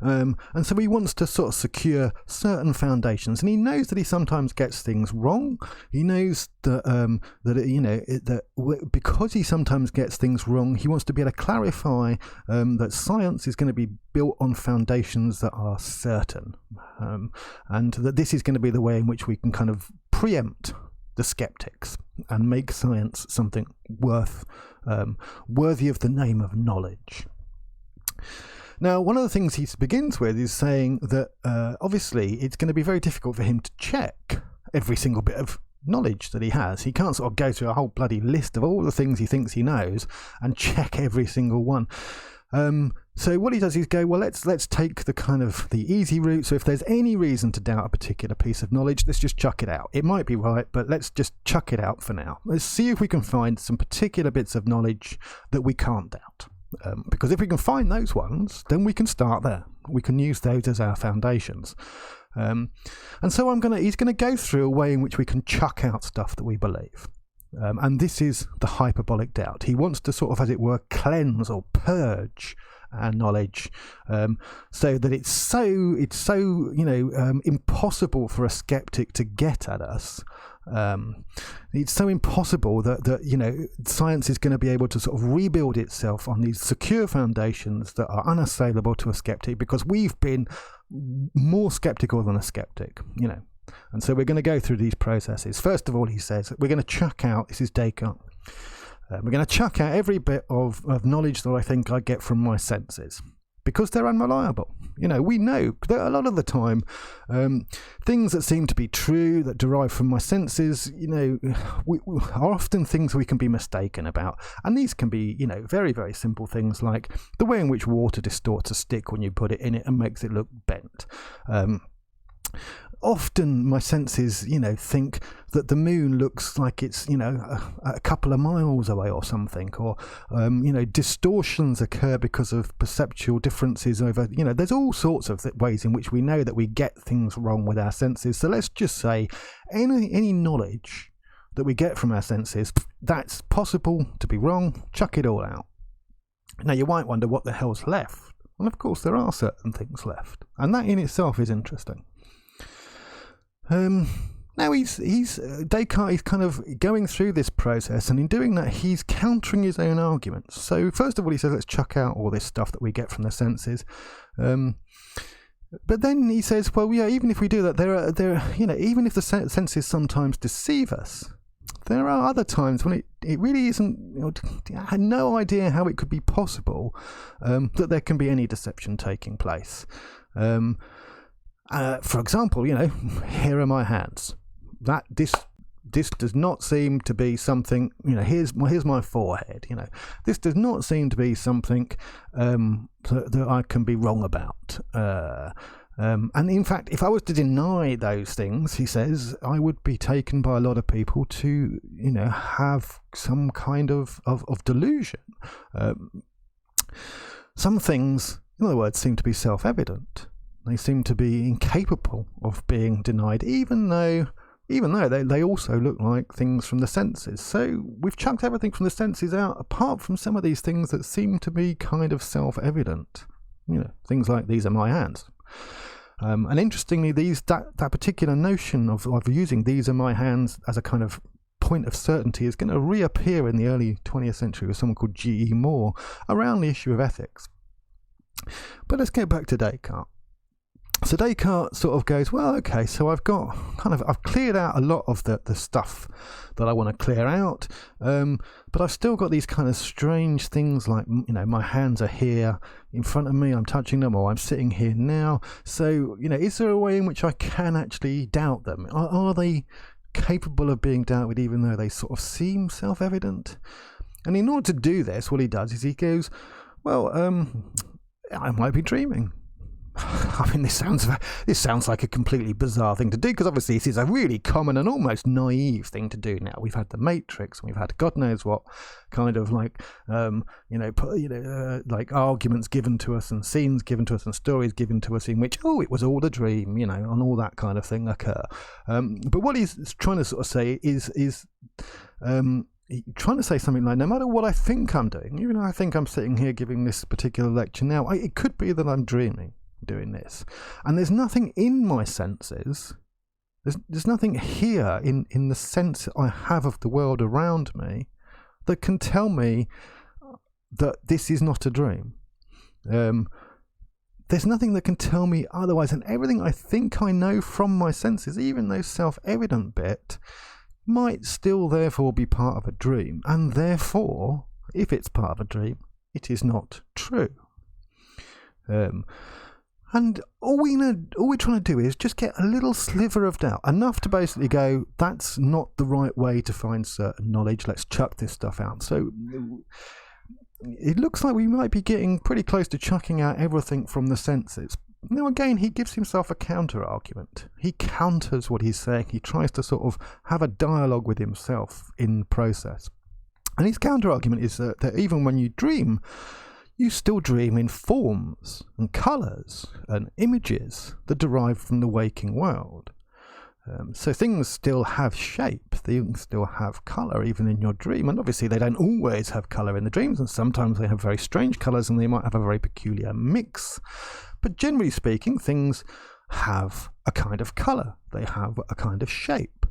And so he wants to sort of secure certain foundations, and he knows that he sometimes gets things wrong. He knows that because he sometimes gets things wrong, he wants to be able to clarify that science is going to be built on foundations that are certain, and that this is going to be the way in which we can kind of preempt the skeptics and make science something worthy of the name of knowledge. Now, one of the things he begins with is saying that obviously it's going to be very difficult for him to check every single bit of knowledge that he has. He can't sort of go through a whole bloody list of all the things he thinks he knows and check every single one. So what he does is go, well, let's take the kind of the easy route. So if there's any reason to doubt a particular piece of knowledge, let's just chuck it out. It might be right, but let's just chuck it out for now. Let's see if we can find some particular bits of knowledge that we can't doubt. Because if we can find those ones, then we can start there. We can use those as our foundations. And so he's going to go through a way in which we can chuck out stuff that we believe. And this is the hyperbolic doubt. He wants to sort of, as it were, cleanse or purge our knowledge, so that it's so impossible for a skeptic to get at us. It's so impossible that science is going to be able to sort of rebuild itself on these secure foundations that are unassailable to a skeptic, because we've been more skeptical than a skeptic, And so we're going to go through these processes. First of all, he says we're going to chuck out, this is Descartes, we're going to chuck out every bit of knowledge that I think I get from my senses, because they're unreliable. We know that a lot of the time, things that seem to be true, that derive from my senses, we are often things we can be mistaken about. And these can be, very, very simple things like the way in which water distorts a stick when you put it in it and makes it look bent. Often my senses, think that the moon looks like it's, a couple of miles away or something, or, distortions occur because of perceptual differences over, there's all sorts of ways in which we know that we get things wrong with our senses. So let's just say any knowledge that we get from our senses, that's possible to be wrong, chuck it all out. Now you might wonder what the hell's left. And of course there are certain things left. And that in itself is interesting. Now Descartes is kind of going through this process, and in doing that he's countering his own arguments. So first of all he says let's chuck out all this stuff that we get from the senses, but then he says, well, yeah, even if we do that, there even if the senses sometimes deceive us, there are other times when it really isn't. I had no idea how it could be possible that there can be any deception taking place. For example, here are my hands. This does not seem to be something. Here's my forehead. This does not seem to be something that I can be wrong about. And in fact, if I was to deny those things, he says, I would be taken by a lot of people to, have some kind of delusion. Some things, in other words, seem to be self-evident. They seem to be incapable of being denied, even though they also look like things from the senses. So we've chucked everything from the senses out, apart from some of these things that seem to be kind of self-evident. Things like these are my hands. And interestingly, that particular notion of using these are my hands as a kind of point of certainty is going to reappear in the early 20th century with someone called G.E. Moore around the issue of ethics. But let's get back to Descartes. So Descartes sort of goes, well, okay, so I've cleared out a lot of the stuff that I want to clear out, but I've still got these kind of strange things like, my hands are here in front of me, I'm touching them, or I'm sitting here now. So, is there a way in which I can actually doubt them? Are they capable of being doubted even though they sort of seem self-evident? And in order to do this, what he does is he goes, well, I might be dreaming. I mean, this sounds like a completely bizarre thing to do, because obviously this is a really common and almost naive thing to do now. We've had the Matrix, and we've had God knows what kind of like like arguments given to us and scenes given to us and stories given to us in which it was all a dream, and all that kind of thing occur. But what he's trying to sort of say is trying to say something like, no matter what I think I'm doing, even though I think I'm sitting here giving this particular lecture now, it could be that I'm dreaming doing this, and there's nothing in my senses, there's nothing here in the sense I have of the world around me that can tell me that this is not a dream. There's nothing that can tell me otherwise, and everything I think I know from my senses, even those self-evident bit, might still therefore be part of a dream, and therefore, if it's part of a dream, it is not true. And all we're trying to do is just get a little sliver of doubt, enough to basically go, that's not the right way to find certain knowledge, let's chuck this stuff out. So it looks like we might be getting pretty close to chucking out everything from the senses. Now again, he gives himself a counter-argument. He counters what he's saying. He tries to sort of have a dialogue with himself in the process. And his counter-argument is that even when you dream, you still dream in forms and colours and images that derive from the waking world. So things still have shape, things still have colour even in your dream, and obviously they don't always have colour in the dreams, and sometimes they have very strange colours and they might have a very peculiar mix. But generally speaking, things have a kind of colour, they have a kind of shape.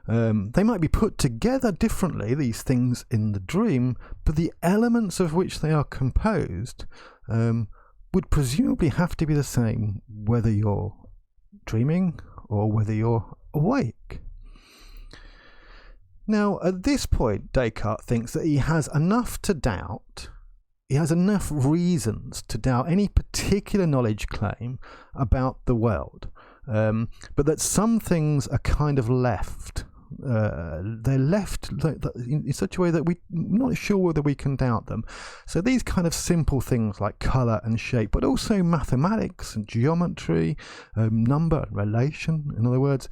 They might be put together differently, these things in the dream, but the elements of which they are composed would presumably have to be the same whether you're dreaming or whether you're awake. Now, at this point, Descartes thinks that he has enough to doubt, he has enough reasons to doubt any particular knowledge claim about the world, but that some things are kind of left. They're left in such a way that we're not sure whether we can doubt them. So these kind of simple things like colour and shape, but also mathematics and geometry, number and relation, in other words,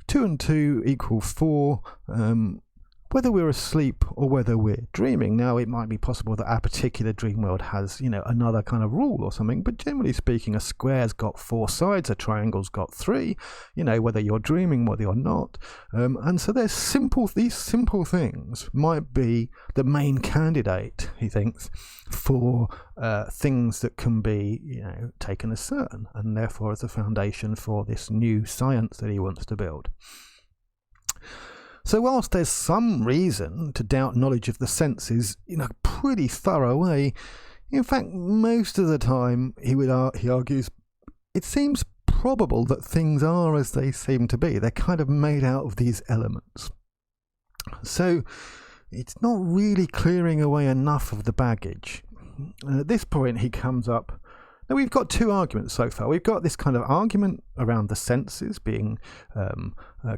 2 and 2 equal 4, whether we're asleep or whether we're dreaming. Now, it might be possible that our particular dream world has, another kind of rule or something, but generally speaking, a square's got 4 sides, a triangle's got 3, whether you're dreaming, whether you're not. And so these simple things might be the main candidate, he thinks, for things that can be, taken as certain, and therefore as a foundation for this new science that he wants to build. So whilst there's some reason to doubt knowledge of the senses in a pretty thorough way, in fact, most of the time, he argues, it seems probable that things are as they seem to be. They're kind of made out of these elements. So it's not really clearing away enough of the baggage. And at this point, he comes up. Now, we've got 2 arguments so far. We've got this kind of argument around the senses being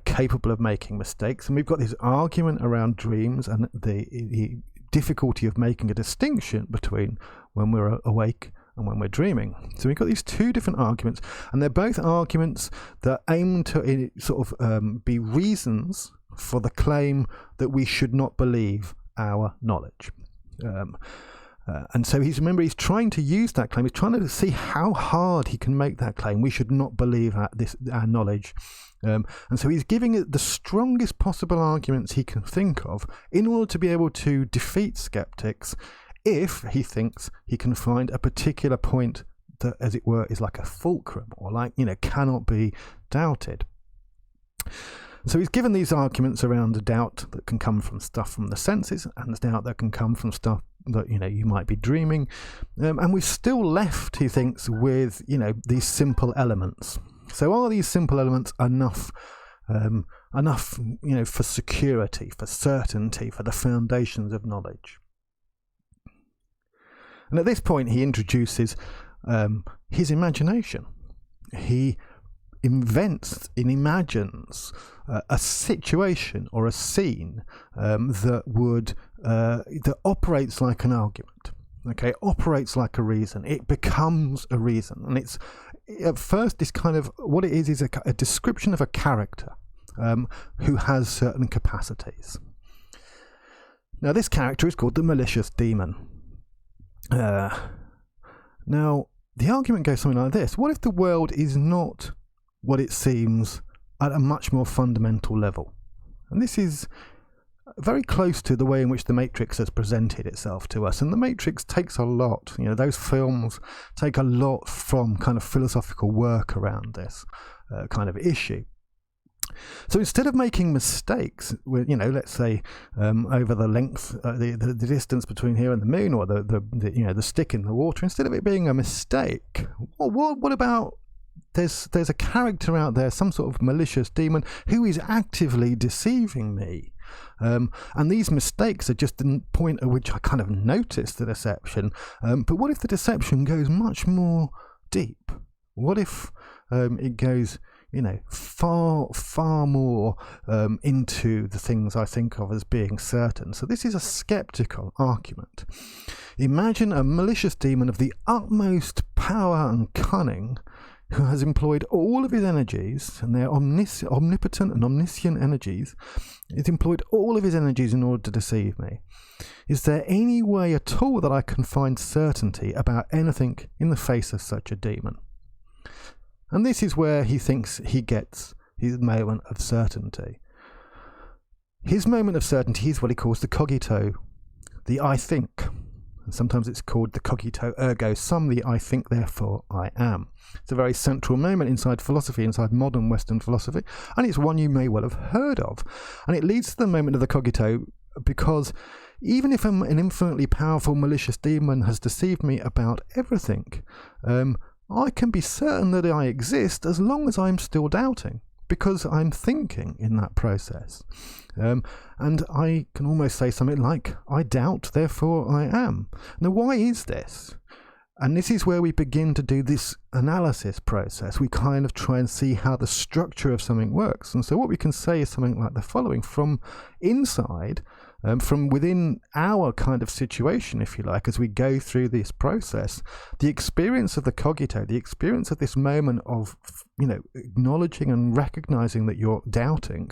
capable of making mistakes, and we've got this argument around dreams and the difficulty of making a distinction between when we're awake and when we're dreaming. So we've got these 2 different arguments, and they're both arguments that aim to sort of be reasons for the claim that we should not believe our knowledge. And so he's trying to use that claim. He's trying to see how hard he can make that claim. We should not believe our knowledge. And so he's giving it the strongest possible arguments he can think of in order to be able to defeat skeptics if he thinks he can find a particular point that, as it were, is like a fulcrum or cannot be doubted. So he's given these arguments around the doubt that can come from stuff from the senses and the doubt that can come from stuff that you might be dreaming, and we're still left, he thinks, with these simple elements. So are these simple elements enough for security, for certainty, for the foundations of knowledge? And at this point he introduces his imagination. He imagines a situation or a scene that operates like an argument. Okay, operates like a reason. It becomes a reason, and it's at first this kind of what it is a description of a character who has certain capacities. Now, this character is called the malicious demon. Now, the argument goes something like this: what if the world is not what it seems at a much more fundamental level? And this is very close to the way in which The Matrix has presented itself to us. And The Matrix takes a lot, those films take a lot from kind of philosophical work around this kind of issue. So instead of making mistakes, let's say over the length, the distance between here and the moon, or the stick in the water, instead of it being a mistake, what about there's a character out there, some sort of malicious demon, who is actively deceiving me, And these mistakes are just the point at which I kind of notice the deception. But what if the deception goes much more deep? What if it goes, far more into the things I think of as being certain? So this is a skeptical argument. Imagine a malicious demon of the utmost power and cunning who has employed all of his energies, and they're omnipotent and omniscient energies. He's employed all of his energies in order to deceive me. Is there any way at all that I can find certainty about anything in the face of such a demon? And this is where he thinks he gets his moment of certainty. His moment of certainty is what he calls the cogito, the I think. And sometimes it's called the cogito ergo sum, the I think, therefore I am. It's a very central moment inside philosophy, inside modern Western philosophy, and it's one you may well have heard of. And it leads to the moment of the cogito because even if an infinitely powerful malicious demon has deceived me about everything, I can be certain that I exist as long as I'm still doubting, because I'm thinking in that process. And I can almost say something like, I doubt, therefore I am. Now, why is this? And this is where we begin to do this analysis process. We kind of try and see how the structure of something works. And so what we can say is something like the following. From inside, from within our kind of situation, if you like, as we go through this process, the experience of the cogito, the experience of this moment of, acknowledging and recognizing that you're doubting,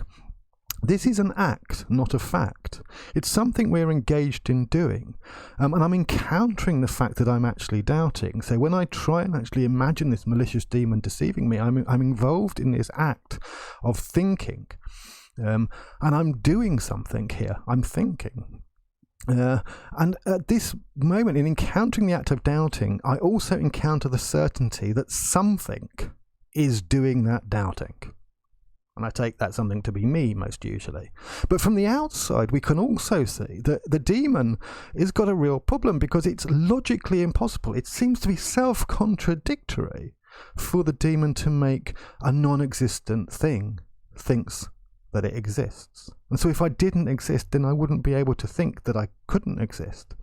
this is an act, not a fact. It's something we're engaged in doing. And I'm encountering the fact that I'm actually doubting. So when I try and actually imagine this malicious demon deceiving me, I'm involved in this act of thinking. And I'm doing something here. I'm thinking. And at this moment, in encountering the act of doubting, I also encounter the certainty that something is doing that doubting. And I take that something to be me, most usually. But from the outside, we can also see that the demon has got a real problem because it's logically impossible. It seems to be self-contradictory for the demon to make a non-existent thing thinks that it exists. And so if I didn't exist, then I wouldn't be able to think that I couldn't exist.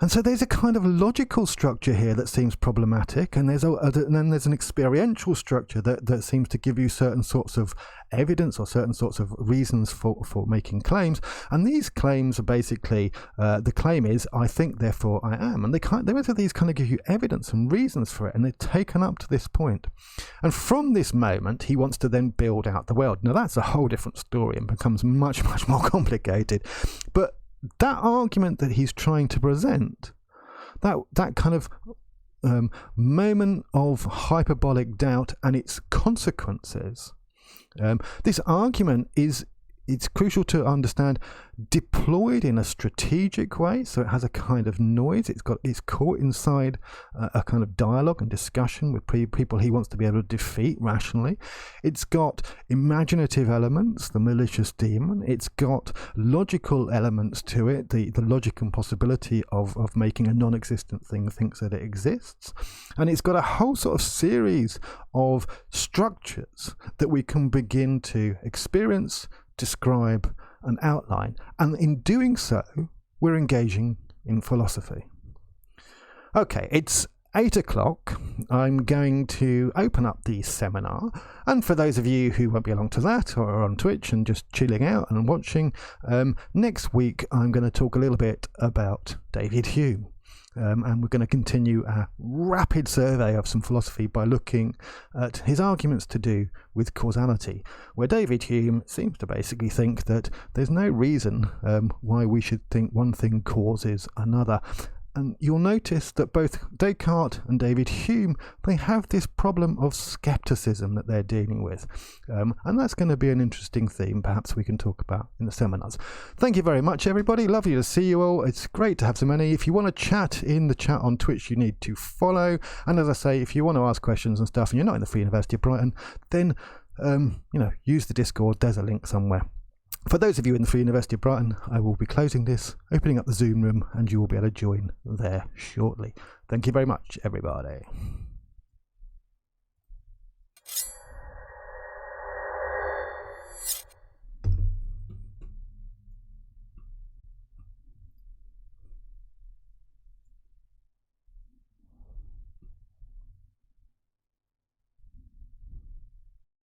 And so there's a kind of logical structure here that seems problematic, and then there's an experiential structure that seems to give you certain sorts of evidence or certain sorts of reasons for making claims. And these claims are basically, the claim is, I think, therefore I am. And the rest of these kind of give you evidence and reasons for it, and they're taken up to this point. And from this moment, he wants to then build out the world. Now, that's a whole different story and becomes much, much more complicated. But that argument that he's trying to present, that kind of moment of hyperbolic doubt and its consequences, this argument it's crucial to understand deployed in a strategic way. So it has a kind of noise. It's caught inside a kind of dialogue and discussion with people he wants to be able to defeat rationally. It's got imaginative elements, the malicious demon. It's got logical elements to it, the logic and possibility of making a non-existent thing thinks that it exists. And it's got a whole sort of series of structures that we can begin to experience, describe and outline, and in doing so we're engaging in philosophy. Okay, it's 8 o'clock. I'm going to open up the seminar, and for those of you who won't be along to that or are on Twitch and just chilling out and watching, next week I'm going to talk a little bit about David Hume. And we're going to continue a rapid survey of some philosophy by looking at his arguments to do with causality, where David Hume seems to basically think that there's no reason why we should think one thing causes another. And you'll notice that both Descartes and David Hume, they have this problem of skepticism that they're dealing with. And that's going to be an interesting theme perhaps we can talk about in the seminars. Thank you very much, everybody. Lovely to see you all. It's great to have so many. If you want to chat in the chat on Twitch, you need to follow. And as I say, if you want to ask questions and stuff and you're not in the Free University of Brighton, then use the Discord. There's a link somewhere. For those of you in the Free University of Brighton, I will be closing this, opening up the Zoom room, and you will be able to join there shortly. Thank you very much, everybody.